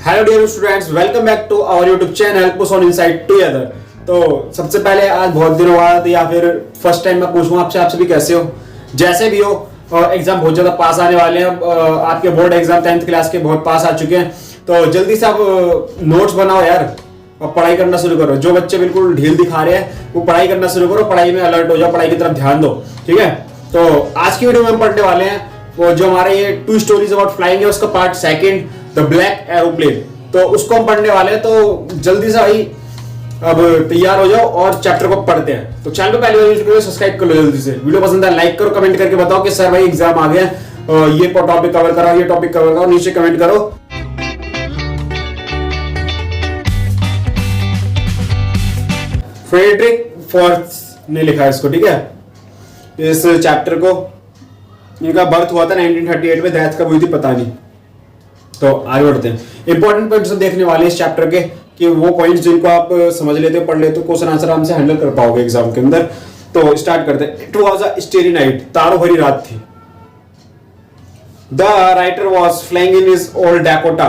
Hello dear students, welcome back to our YouTube channel push on inside together. तो सबसे पहले आज बहुत दिनों बाद या फिर फर्स्ट टाइम मैं पूछूंगा आपसे भी कैसे हो। जैसे भी हो, एग्जाम बहुत ज्यादा पास आने वाले हैं। आपके बोर्ड एग्जाम 10th क्लास के बहुत पास आ चुके हैं, तो जल्दी से आप नोट्स बनाओ यार और पढ़ाई करना शुरू करो। जो बच्चे बिल्कुल ढील दिखा रहे हैं वो पढ़ाई करना शुरू करो, पढ़ाई में अलर्ट हो जाओ, पढ़ाई की तरफ ध्यान दो, ठीक है। तो आज की वीडियो में हम पढ़ने वाले हैं वो जो हमारे ये 2 स्टोरीज अबाउट फ्लाइंग है उसका part second, the black aeroplane. तो उसको हम पढ़ने वाले हैं, तो जल्दी से भाई अब तैयार हो जाओ और चैप्टर को पढ़ते हैं। तो चैनल को पहले बार सब्सक्राइब कर लो जल्दी से। वीडियो पसंद है लाइक करो, कमेंट करके बताओ कि सर भाई एग्जाम आ गया, ये टॉपिक कवर करो, ये टॉपिक कवर करो, नीचे कमेंट करो। फ्रेडरिक फोर्थ ने लिखा है इसको, ठीक है, इस चैप्टर को। इनका बर्थ हुआ था 1938 में, डेथ कब हुई थी पता नहीं। तो आगे बढ़ते हैं। इंपॉर्टेंट पॉइंट्स देखने वाले इस चैप्टर के कि वो पॉइंट्स जिनको आप समझ लेते हो, पढ़ लेते हो, क्वेश्चन आंसर आराम से हैंडल कर पाओगे एग्जाम के अंदर। तो स्टार्ट करते हैं। It was a starry night, तारों भरी रात थी। The writer was flying in his old Dakota.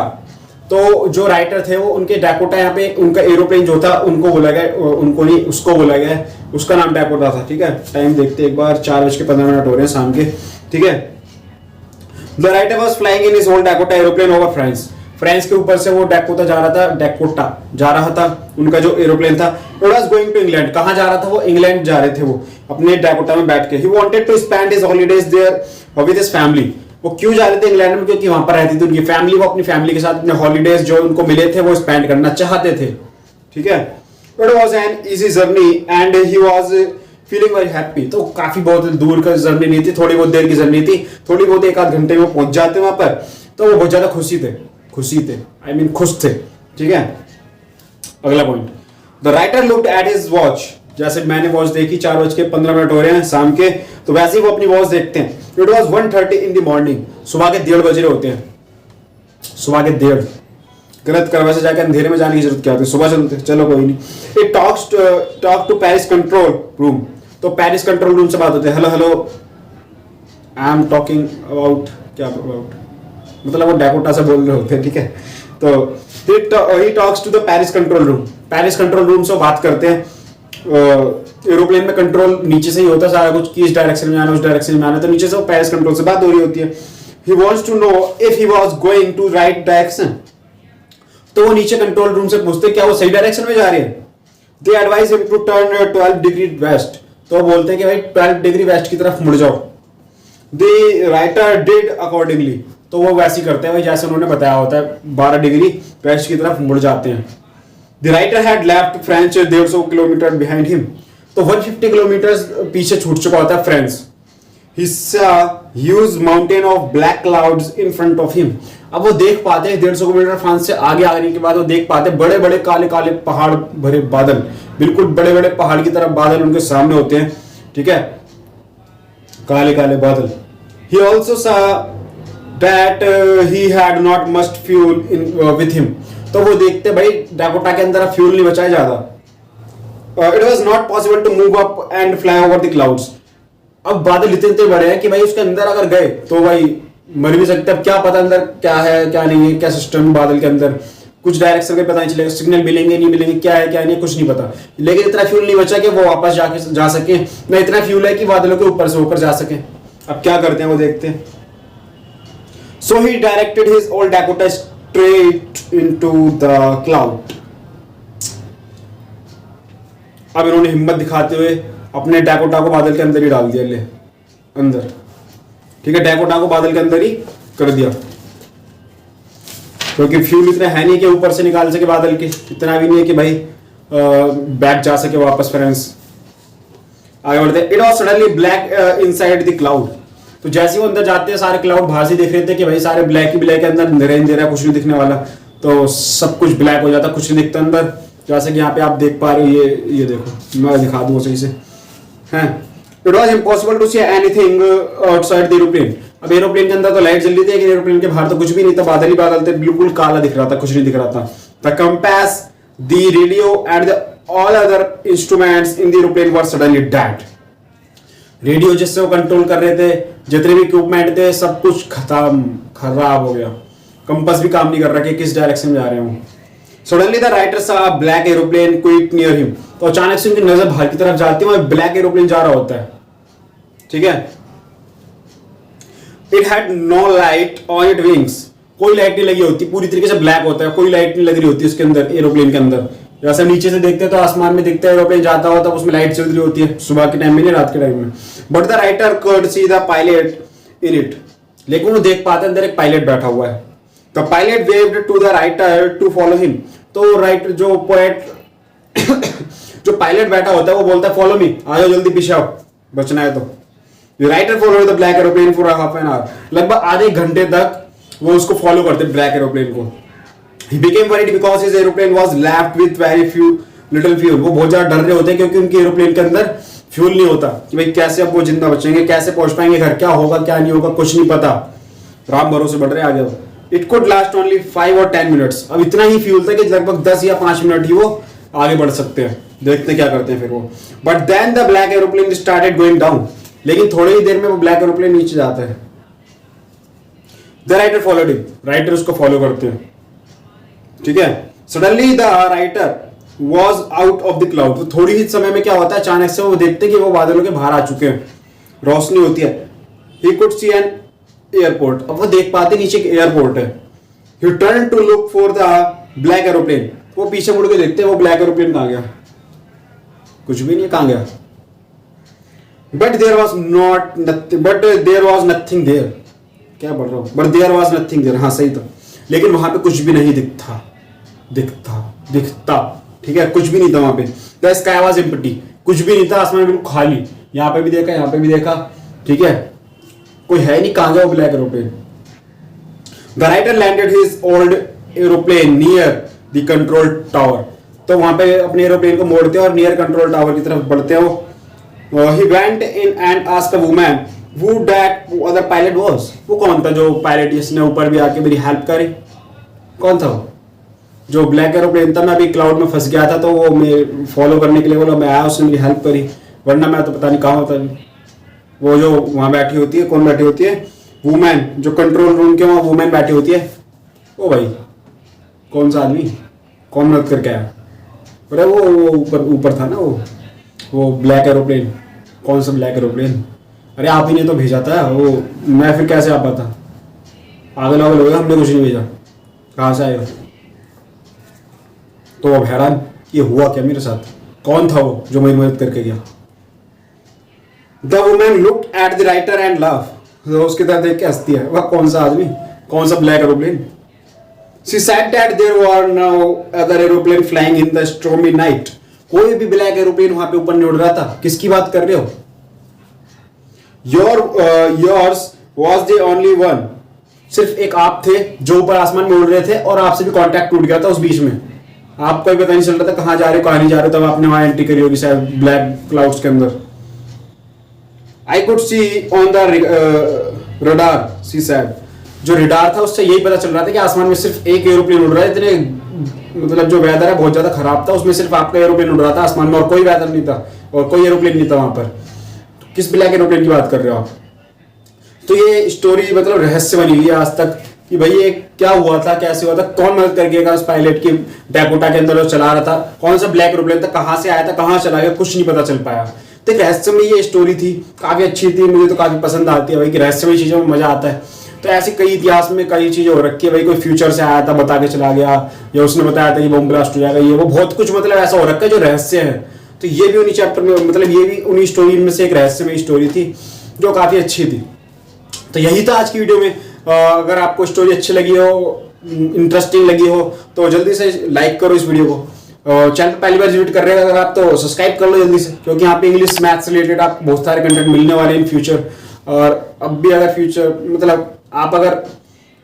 तो जो राइटर थे वो उनके डैकोटा, यहाँ पे उनका एरोप्लेन जो था उनको बोला गया, उनको नहीं उसको बोला गया, उसका नाम डैकोटा था, ठीक है। टाइम देखते एक बार, 4:15 हो रहे हैं शाम के, ठीक है। The writer was flying in his old Dakota aeroplane over France. France के ऊपर से वो डैकोटा जा रहा था, उनका जो एरोप्लेन था। It was going to England. कहाँ जा रहा था वो? इंग्लैंड जा रहे थे वो अपने डैकोटा में बैठ के। He wanted to spend his holidays there with his family. वो क्यों जा रहे थे इंग्लैंड में? क्योंकि वहां पर रहती थी उनकी फैमिली। वो अपनी फैमिली के साथ अपने हॉलीडेज जो उनको मिले थे वो स्पेंड करना चाहते थे, ठीक है। It was an easy journey and he was feeling very happy. तो काफी बहुत दूर का जर्नी नहीं थी, थोड़ी बहुत देर की जर्नी थी, थोड़ी बहुत 1 आध घंटे में पहुंच जाते वहां पर। तो वो बहुत ज्यादा खुश थे, ठीक है। अगला point, the writer looked at his watch. जैसे मैंने वॉच देखी, 4:15 हो रहे हैं शाम के, तो वैसे ही वो अपनी वॉच देखते हैं। It was 1:30 in the morning. सुबह के 1:30 बज रहे होते हैं, सुबह के 1:30। गलत कर, वैसे जाकर अंधेरे में जाने की जरूरत क्या होती है, सुबह चलते, चलो कोई नहीं। It talk to Paris control room. तो पेरिस कंट्रोल रूम से बात होती है। Hello I am talking about, क्या अबाउट मतलब वो डैकोटा से बोल रहे होते हैं, ठीक है। तो he talks to the Paris control room. Paris control room से बात करते हैं। एरोप्लेन में कंट्रोल नीचे से ही होता है सारा कुछ, कि इस डायरेक्शन में आना, उस डायरेक्शन में आना, तो नीचे से वो पेरिस कंट्रोल से बात हो रही होती है। He wants to know if he was going to right direction. तो वो नीचे कंट्रोल रूम से पूछते क्या वो सही डायरेक्शन में जा रहे हैं। They advise him to turn 12 degree west. तो बोलते हैं कि भाई 12 डिग्री वेस्ट की तरफ मुड़ जाओ। The writer did accordingly. तो वो वैसे ही करते हैं भाई जैसे उन्होंने बताया होता है, 12 डिग्री वेस्ट की तरफ मुड़ जाते हैं। The writer had left France 150 kilometre behind him. तो 150 किलोमीटर पीछे छूट चुका होता है France. He saw huge mountain of black clouds in front of him. अब वो देख पाते हैं 150 किलोमीटर फ्रांस से आगे आने के बाद वो देख पाते हैं बड़े बड़े काले काले पहाड़ भरे बादल, बिल्कुल बड़े बड़े पहाड़ की तरह बादल उनके सामने होते हैं, ठीक है, काले काले बादल। He also saw that he had not much fuel in with him. तो वो देखते भाई डैकोटा के अंदर फ्यूल नहीं बचा है ज्यादा। It was not possible to move up and fly over the clouds. अब बादल इतने बड़े हैं कि भाई उसके अंदर अगर गए तो भाई मर भी सकते हैं। अब क्या पता अंदर क्या है क्या नहीं है, क्या सिस्टम बादल के अंदर, कुछ डायरेक्शन का पता नहीं चलेगा, सिग्नल मिलेंगे नहीं मिलेंगे, क्या है क्या नहीं, कुछ नहीं पता। लेकिन इतना फ्यूल नहीं बचा कि वो वापस जाके जा सके, ना इतना फ्यूल है कि बादलों के ऊपर से होकर जा सके। अब क्या करते हैं वो देखते हैं। So he directed his old Dakota straight into the cloud. अब इन्होंने हिम्मत दिखाते हुए अपने डैकोटा को बादल के अंदर ही डाल दिया, ले अंदर, ठीक है, डैकोटा को बादल के अंदर ही कर दिया, क्योंकि फ्यूल इतना है नहीं कि ऊपर से निकाल सके बादल के, इतना भी नहीं है कि भाई बैक जा सके वापस फ्रांस। आगे बढ़ते हैं। It was suddenly black inside the cloud. तो जैसे वो अंदर जाते हैं सारे क्लाउड बाहर से दिख रहे थे कि भाई सारे ब्लैक ही ब्लैक है, अंदर अंधेरा कुछ नहीं दिखने वाला। तो सब कुछ ब्लैक हो जाता, कुछ नहीं दिखता अंदर। जैसे कि यहाँ पे आप देख पा रहे हो, ये देखो, मैं दिखा दूं सही से। It was impossible to see anything outside the aeroplane. अब एरोप्लेन के अंदर तो लाइट जल रही थी, लेकिन एरोप्लेन के बाहर तो कुछ भी नहीं था, बादल ही बादल थे, बिल्कुल काला दिख रहा था, कुछ नहीं दिख रहा था। The compass, the radio and all other instruments in the aeroplane were suddenly dead. Radio जिससे वो कंट्रोल कर रहे थे, जितने भी इक्विपमेंट थे, सब कुछ खत्म, खराब हो गया। कंपास भी काम नहीं कर रहा कि किस डायरेक्शन में जा रहे हो। सडनली द राइटर सा black aeroplane quick near him, तो अचानक से उनकी नजर बाहर की तरफ जाती है, वहां ब्लैक एरोप्लेन जा रहा होता है, ठीक है। It had no light on it wings, कोई लाइट नहीं लगी होती, पूरी तरीके से ब्लैक होता है, कोई लाइट नहीं लग रही होती उसके अंदर, एरोप्लेन के अंदर। जैसे नीचे से देखते हैं तो आसमान में दिखता है एरोप्लेन जाता हुआ, तब उसमें लाइट चल रही होती है, सुबह के टाइम में नहीं, रात के टाइम में। But the writer could see the pilot in it, लेकिन वो देख पाते अंदर एक पायलट बैठा हुआ है। The pilot waved to the writer to follow him, तो राइटर जो पोएट जो पायलट बैठा होता है वो बोलता है फॉलो मी, आ जाओ जल्दी पीछे आओ, बचना है तो। Writer follow the black aeroplane for half an hour, लगभग आधे घंटे तक वो उसको फॉलो करते ब्लैक एरोप्लेन को। He became worried because his aeroplane was left with very little fuel, वो बहुत ज्यादा डर रहे होते हैं क्योंकि उनके एरोप्लेन के अंदर फ्यूल नहीं होता कि भाई कैसे अब वो जिंदा बचेंगे, कैसे पहुंच पाएंगे घर, क्या होगा क्या नहीं होगा कुछ नहीं पता, राम भरोसे बढ़ रहे आगे वो। इट कुड लास्ट ओनली 5 और 10 मिनट्स, अब इतना ही फ्यूल था कि लगभग 10 या 5 मिनट ही वो आगे बढ़ सकते हैं, देखते क्या करते हैं फिर वो। But then the black aeroplane started going down, लेकिन थोड़ी ही देर में वो ब्लैक एरोप्लेन नीचे जाता है। The writer followed him, writer उसको फॉलो करते हैं, ठीक है। Suddenly the writer was out of the cloud, तो थोड़ी ही समय में क्या होता है, अचानक से वो देखते हैं कि वो बादलों के बाहर आ चुके हैं, रोशनी होती है। He could see an airport, अब वो देख पाते नीचे एक एयरपोर्ट है। He turn to look for the black aeroplane, वो पीछे मुड़ के देखते हैं वो ब्लैक एरोप्लेन कहां गया, कुछ भी नहीं, कहां गया। But there was nothing there, क्या बोल रहा हूं, but there was nothing there, हाँ सही था, लेकिन वहां पे कुछ भी नहीं दिखता, ठीक है, कुछ भी नहीं था वहां पे। द स्काई वाज एम्प्टी, कुछ भी नहीं था, आसमान बिल्कुल खाली, यहाँ पे भी देखा, यहाँ पे भी देखा, ठीक है, कोई है नहीं, कहां गया वो black aeroplane. The writer landed his old aeroplane near the control tower, तो वहां पे अपने एरोप्लेन को मोड़ते हैं और नियर कंट्रोल टावर की तरफ बढ़ते हो। He went in and asked a woman who that other pilot was, वो कौन था जो पायलट जिसने ऊपर भी आके मेरी हेल्प करी, कौन था वो जो ब्लैक एरोप्लेन था, मैं अभी क्लाउड में फंस गया था तो वो मैं फॉलो करने के लिए बोला, मैं आया, उसने मेरी हेल्प करी, वरना मैं तो पता नहीं कहाँ होता। वो जो वहां बैठी होती है, कौन बैठी होती है, वुमेन, जो कंट्रोल रूम के वहां वुमेन बैठी होती है, ओ भाई कौन सा आदमी, कौन मदद करके आया, अरे वो ऊपर था ना वो ब्लैक एरोप्लेन, कौन सा ब्लैक एरोप्लेन, अरे आप ही ने तो भेजा था वो, मैं फिर कैसे आ पाता, आगे हो गया, हमने कुछ नहीं भेजा, कहाँ से आएगा। तो अब हैरान, ये हुआ क्या मेरे साथ, कौन था वो जो मेरी मदद करके गया। The woman looked at the writer and laugh, तो उसकी तरफ देख के हंसती है, वह कौन सा आदमी, कौन सा black aeroplane. She said that there were no other aeroplane flying in the stormy night, कोई भी ब्लैक एरोप्लेन वहां पे ऊपर नहीं उड़ रहा था, किसकी बात कर रहे हो। yours was the only one, सिर्फ एक आप थे जो ऊपर आसमान में उड़ रहे थे और आपसे भी कांटेक्ट टूट गया था उस बीच में, आपको भी पता नहीं चल रहा था कहां जा रहे हो कहां नहीं जा रहे, तब आपने वहां एंट्री करी होगी शायद ब्लैक क्लाउड्स के अंदर। I could see on the radar, she said, जो रडार था उससे यही पता चल रहा था कि आसमान में सिर्फ एक एरोप्लेन उड़ रहा है, इतने मतलब जो वेदर है बहुत ज्यादा खराब था, उसमें सिर्फ आपका एरोप्लेन उड़ रहा था आसमान में और कोई वेदर नहीं था और कोई एरोप्लेन नहीं था वहां पर। किस ब्लैक एरोप्लेन की बात कर रहे हो आप। तो ये स्टोरी मतलब रहस्य बनी हुई है आज तक कि भाई ये क्या हुआ था, कैसे हुआ था, कौन मदद कर गया उस पायलट की, डैकोटा के अंदर वो चला रहा था, कौन सा ब्लैक एरोप्लेन था, कहां से आया था, कहां चला गया, कुछ नहीं पता चल पाया। तो एक रहस्यमय ये स्टोरी थी, काफी अच्छी थी, मुझे तो काफी पसंद आती है भाई कि रहस्यमय चीजों में मजा आता है। तो ऐसी कई इतिहास में कई चीजें हो रखी है भाई, कोई फ्यूचर से आया था बता के चला गया, या उसने बताया था कि बम ब्लास्ट हो जाएगा, ये वो बहुत कुछ मतलब ऐसा हो रखा है जो रहस्य है। तो ये भी उन्हीं चैप्टर में मतलब ये भी उन्हीं स्टोरी में से एक रहस्यमय स्टोरी थी जो काफी अच्छी थी। तो यही था आज की वीडियो में। अगर आपको स्टोरी अच्छी लगी हो, इंटरेस्टिंग लगी हो, तो जल्दी से लाइक करो इस वीडियो को। चैनल पहली बार विजिट कर रहे हैं अगर आप तो सब्सक्राइब कर लो जल्दी से, क्योंकि यहाँ पे इंग्लिश मैथ्स रिलेटेड आप बहुत सारे कंटेंट मिलने वाले हैं इन फ्यूचर। और अब भी अगर फ्यूचर मतलब आप अगर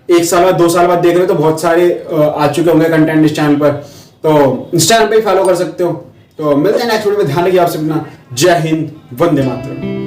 1 साल बाद 2 साल बाद देख रहे हो तो बहुत सारे आ चुके होंगे कंटेंट इस चैनल पर, तो इंस्टाग्राम पे ही फॉलो कर सकते हो। तो मिलते हैं नेक्स्ट वीडियो में, ध्यान रखिए आप सबना। जय हिंद, वंदे मातरम।